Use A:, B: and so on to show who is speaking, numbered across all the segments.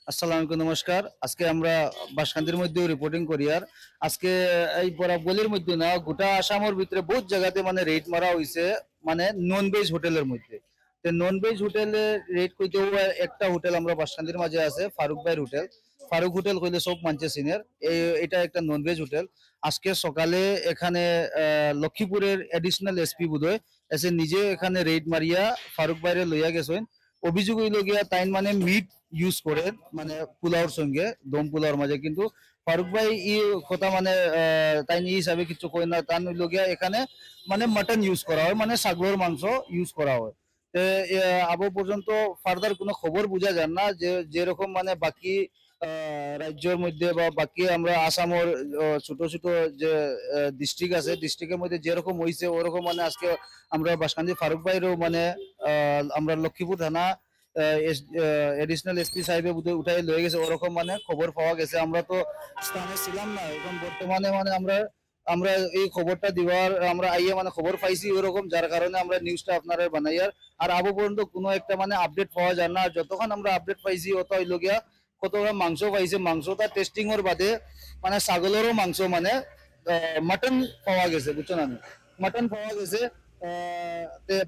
A: আসসালামু আলাইকুম, নমস্কার। আজকে আমরা বাসকান্দির মধ্যে রিপোর্টিং করি। আর আজকে এই বরাবলির মধ্যে না, গোটা আসামের ভিতরে বহুত জায়গাতে মানে রেড মারা হয়েছে, মানে নন ভেজ হোটেলের মধ্যে। তো নন ভেজ হোটেলে রেড করতে একটা হোটেল আমরা বাসকান্দির মাঝে আছে, ফারুক ভাইয়ের হোটেল। ফারুক হোটেল কইলে সব মানছে সিনিয়র। এটা একটা নন ভেজ হোটেল। আজকে সকালে এখানে লক্ষ্মীপুরের এডিশনাল এসপি বোধহয় এসে নিজে এখানে রেড মারিয়া ফারুক ভাইরে লইয়া গেছেন। অভিযোগ হইল গিয়া তাই মানে মিট ইউজ করে, মানে পোলাওর সঙ্গে দম পোলাওর মাঝে। কিন্তু ফারুক ভাই ই কথা মানে তাই ই হিসাবে কিছু কই না, তার হইল গিয়া এখানে মানে মাটন ইউজ করা হয়, মানে ছাগলের মাংস ইউজ করা হয়। তে আবো পর্যন্ত ফার্দার কোনো খবর বোঝা যায় না যে যেরকম মানে বাকি রাজ্যের মধ্যে বা বাকি আমরা আসামের ছোট ছোট যে ডিস্ট্রিক্ট আছে, ডিস্ট্রিক্টের মধ্যে যেরকম হয়েছে ওরকম মানে আজকে আমরা বাসকান্দি ফারুক ভাইয়েরও মানে আমরা লক্ষ্মীপুর থানা এডিশনাল এসপি সাহেবে উঠাই লয়ে গেছে, ওরকম মানে খবর পাওয়া গেছে। আমরা তো স্থানে ছিলাম না এখন বর্তমানে, মানে আমরা আমরা এই খবরটা দিবার আমরা আইয়া মানে খবর পাইছি ওরকম, যার কারণে আমরা নিউজটা আপনারা বানাইয়ার। আর আবু পর্যন্ত কোনো একটা মানে আপডেট পাওয়া যায় না। যতক্ষণ আমরা আপডেট পাইছি অত হইল গিয়া কতটা মাংস পাইছে, মাংসটা টেস্টিং এর বাদে মানে ছাগলেরও মাংস মানে মাটন পাওয়া গেছে, বুঝছো না? মাটন পাওয়া গেছে।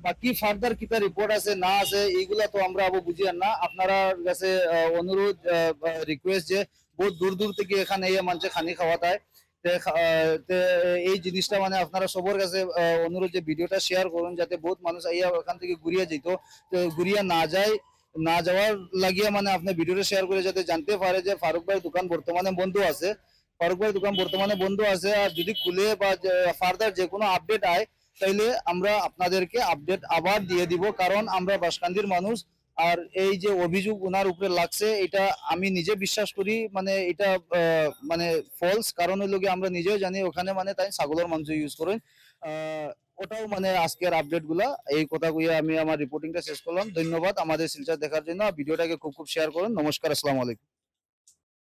A: বাকি ফার্দার কিতা রিপোর্ট আছে না আছে এইগুলা তো আমরা আবু বুঝি আর না। আপনারা কাছে অনুরোধ, রিকোয়েস্ট যে বহুত দূর দূর থেকে এখানে এই মানুষে খানি খাওয়া দেয়। এই জিনিসটা মানে আপনারা সবার কাছে অনুরোধ যে ভিডিওটা শেয়ার করুন, যাতে বহুত মানুষ আইয়া ওখান থেকে ঘুরিয়ে যেত, তো ঘুরিয়া না যায়, না যাওয়ার লাগিয়ে মানে আপনি ভিডিওটা শেয়ার করে যাতে জানতে পারে যে ফারুক ভাইয়ের দোকান বর্তমানে বন্ধ আছে। ফারুক ভাইয়ের দোকান বর্তমানে বন্ধ আছে, আর যদি খুলে বা ফার্দার যে কোনো আপডেট আয় তাইলে আমরা আপনাদেরকে আপডেট আবার দিয়ে দিব। কারণ আমরা বাসকান্দির মানুষ, আর এই যে অভিযোগ ওনার উপরে লাগছে এটা আমি নিজে বিশ্বাস করি মানে এটা মানে ফলস। কারণ হইল গিয়ে আমরা নিজেও জানি ওখানে মানে তাই ছাগলের মাংস ইউজ করেন। ওটাও মানে আজকের আপডেট গুলা এই কথা কইয়া আমি আমার রিপোর্টিংটা শেষ করলাম। ধন্যবাদ আমাদের শিলচর দেখার জন্য। ভিডিওটাকে খুব খুব শেয়ার করুন। নমস্কার, আসসালামু আলাইকুম।